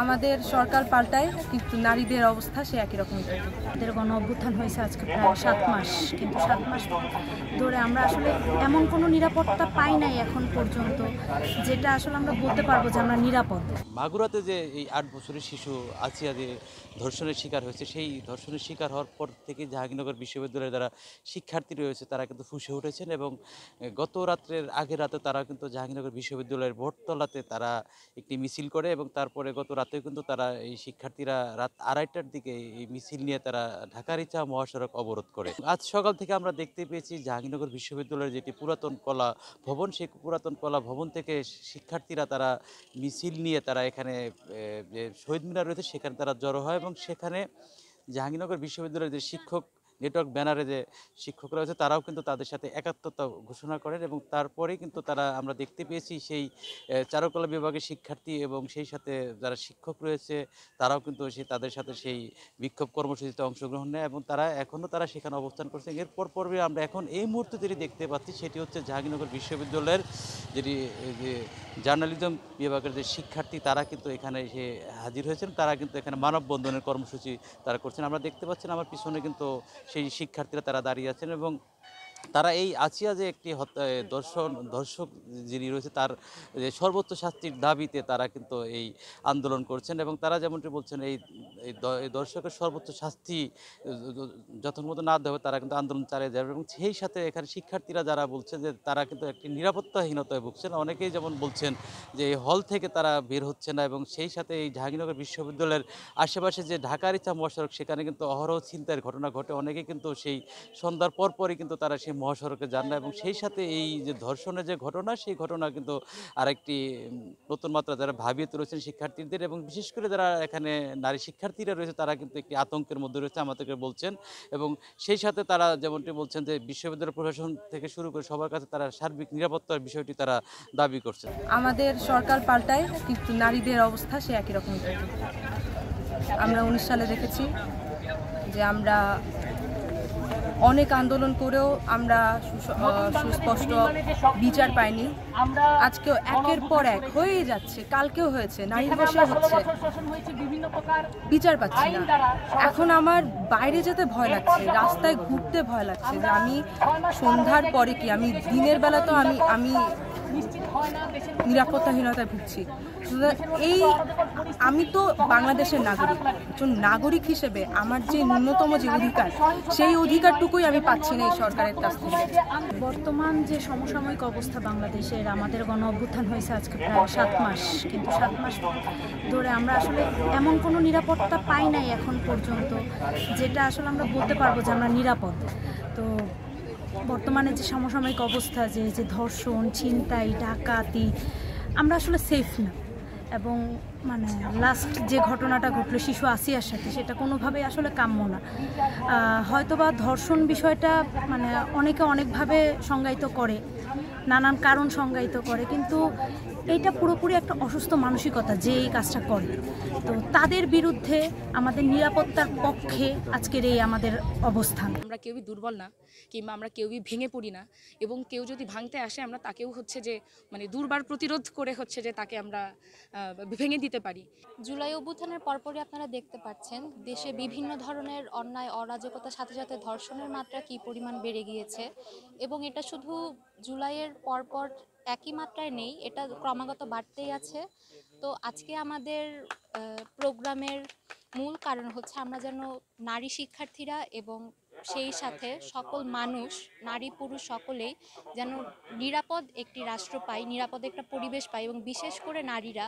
আমাদের সরকার পাল্টায় কিন্তু নারীদের অবস্থা সে একই রকমই থাকে। আমাদের গণ অভ্যুত্থান হয়েছে আজকে প্রায় 7 মাস, কিন্তু 7 মাস ধরে আমরা আসলে এমন কোনো নিরাপত্তা পাই নাই এখন পর্যন্ত, যেটা আসলে আমরা বলতে পারবো যে আমরা নিরাপদ। মাগুরাতে যে এই ৮ বছরের শিশু আসিয়া যে ধর্ষণের শিকার হয়েছে, সেই ধর্ষণের শিকার হওয়ার পর থেকে জাহাঙ্গীরনগর বিশ্ববিদ্যালয়ের যারা শিক্ষার্থী রয়েছে তারা কিন্তু ফুঁসে উঠেছেন এবং গত রাত্রের আগের রাতে তারা কিন্তু জাহাঙ্গীরনগর বিশ্ববিদ্যালয়ের ভোটতলাতে তারা একটি মিছিল করে এবং তারপরে গত রাতেও কিন্তু তারা এই শিক্ষার্থীরা রাত ২:৩০টার দিকে এই মিছিল নিয়ে তারা ঢাকার ইচ্ছা মহাসড়ক অবরোধ করে। আজ সকাল থেকে আমরা দেখতে পেয়েছি জাহাঙ্গীরনগর বিশ্ববিদ্যালয়ের যেটি পুরাতন কলা ভবন, সেই পুরাতন কলা ভবন থেকে শিক্ষার্থীরা তারা মিছিল নিয়ে তারা এখানে যে শহীদ মিনার রয়েছে সেখানে তারা জড়ো হয় এবং সেখানে জাহাঙ্গীরনগর বিশ্ববিদ্যালয়ের যে শিক্ষক নেটওয়ার্ক ব্যানারে যে শিক্ষকরা রয়েছে তারাও কিন্তু তাদের সাথে একাত্মতা ঘোষণা করেন এবং তারপরেই কিন্তু তারা আমরা দেখতে পেয়েছি সেই চারুকলা বিভাগের শিক্ষার্থী এবং সেই সাথে যারা শিক্ষক রয়েছে তারাও কিন্তু তাদের সাথে সেই বিক্ষোভ কর্মসূচিতে অংশগ্রহণ নেয় এবং তারা এখনও সেখানে অবস্থান করছে। এরপর পর্বে আমরা এখন এই মুহূর্তে যেটি দেখতে পাচ্ছি সেটি হচ্ছে জাহাঙ্গীরনগর বিশ্ববিদ্যালয়ের যেটি যে জার্নালিজম বিভাগের যে শিক্ষার্থী তারা কিন্তু এখানে এসে হাজির হয়েছেন, তারা কিন্তু এখানে মানববন্ধনের কর্মসূচি তারা করছেন। আমরা দেখতে পাচ্ছেন আমার পিছনে কিন্তু সেই শিক্ষার্থীরা তারা দাঁড়িয়ে আছেন এবং তারা এই আসিয়া যে একটি দর্শক যিনি রয়েছে তার যে সর্বোচ্চ শাস্তির দাবিতে তারা কিন্তু এই আন্দোলন করছেন এবং তারা যেমনটি বলছেন এই দর্শকের সর্বোচ্চ শাস্তি যথাযথ না দেওয়া তারা কিন্তু আন্দোলন চালিয়ে যাবে এবং সেই সাথে এখানে শিক্ষার্থীরা যারা বলছেন যে তারা কিন্তু একটি নিরাপত্তাহীনতায় ভুগছেন। অনেকেই যেমন বলছেন যে এই হল থেকে তারা বের হচ্ছে না এবং সেই সাথে এই জাহাঙ্গীরনগর বিশ্ববিদ্যালয়ের আশেপাশে যে ঢাকার ইচ্ছা মহাসড়ক সেখানে কিন্তু অহরহ ছিনতাইয়ের ঘটনা ঘটে। অনেকেই কিন্তু সেই সন্ধ্যার পরপরই কিন্তু তারা সেই মহাসড়কে যান না এবং সেই সাথে এই যে ধর্ষণের যে ঘটনা সেই ঘটনা কিন্তু আরেকটি নতুন মাত্রা যারা ভাবিয়ে তুলেছেন শিক্ষার্থীদের এবং বিশেষ করে যারা এখানে নারী শিক্ষার্থীরা রয়েছে তারা কিন্তু একটি আতঙ্কের মধ্যে রয়েছে আমাদেরকে বলছেন এবং সেই সাথে তারা যেমনটি বলছেন যে বিশ্ববিদ্যালয় প্রশাসন থেকে শুরু করে সবার কাছে তারা সার্বিক নিরাপত্তার বিষয়টি তারা দাবি করছেন। আমাদের সরকার পাল্টায় কিন্তু নারীদের অবস্থা সে একই রকমই থাকে। আমরা 19 সালে দেখেছি যে আমরা অনেক আন্দোলন করেও আমরা সুস্পষ্ট বিচার পাইনি। আজকেও একের পর এক হয়েই যাচ্ছে, কালকেও হয়েছে, নারী বসে হচ্ছে, বিচার পাচ্ছি না। এখন আমার বাইরে যেতে ভয় লাগছে, রাস্তায় ঘুরতে ভয় লাগছে যে আমি সন্ধ্যার পরে কি আমি দিনের বেলা তো আমি নিরাপত্তাহীনতায় ভুগছি। এই আমি তো বাংলাদেশের নাগরিক, একজন নাগরিক হিসেবে আমার যে ন্যূনতম যে অধিকার সেই অধিকারটুকুই আমি পাচ্ছি না এই সরকারের কাছ থেকে। বর্তমান যে সমসাময়িক অবস্থা বাংলাদেশের, আমাদের গণ অভ্যুত্থান হয়েছে আজকে প্রায় 7 মাস, কিন্তু 7 মাস ধরে আমরা আসলে এমন কোনো নিরাপত্তা পাই নাই এখন পর্যন্ত, যেটা আসলে আমরা বলতে পারবো যে আমরা নিরাপদ। তো বর্তমানে যে সমসাময়িক অবস্থা, যে ধর্ষণ, ছিনতাই, ডাকাতি, আমরা আসলে সেফ না। এবং মানে লাস্ট যে ঘটনাটা ঘটলো শিশু আসিয়ার সাথে, সেটা কোনোভাবেই আসলে কাম্য না। হয়তোবা ধর্ষণ বিষয়টা মানে অনেকে অনেকভাবে সংজ্ঞায়িত করে, নানান কারণ সংজ্ঞায়িত করে, কিন্তু এইটা পুরোপুরি একটা অসুস্থ মানসিকতা যে এই কাজটা করে। তো তাদের বিরুদ্ধে আমাদের নিরাপত্তার পক্ষে আজকের এই আমাদের অবস্থান। আমরা কেউই দুর্বল না, কিংবা আমরা কেউই ভেঙে পড়ি না, এবং কেউ যদি ভাঙতে আসে আমরা তাকেও যে মানে দুর্বার প্রতিরোধ করে যে তাকে আমরা ভেঙে দিতে পারি। জুলাই অভ্যুত্থানের পরপরই আপনারা দেখতে পাচ্ছেন দেশে বিভিন্ন ধরনের অন্যায় অরাজকতার সাথে সাথে ধর্ষণের মাত্রা কী পরিমাণ বেড়ে গিয়েছে, এবং এটা শুধু জুলাইয়ের পরপর একই মাত্রায় নেই, এটা ক্রমাগত বাড়তেই আছে। তো আজকে আমাদের প্রোগ্রামের মূল কারণ হচ্ছে আমরা যেন নারী শিক্ষার্থীরা এবং সেই সাথে সকল মানুষ, নারী পুরুষ সকলেই যেন নিরাপদ একটি রাষ্ট্র পায়, নিরাপদ একটা পরিবেশ পায়, এবং বিশেষ করে নারীরা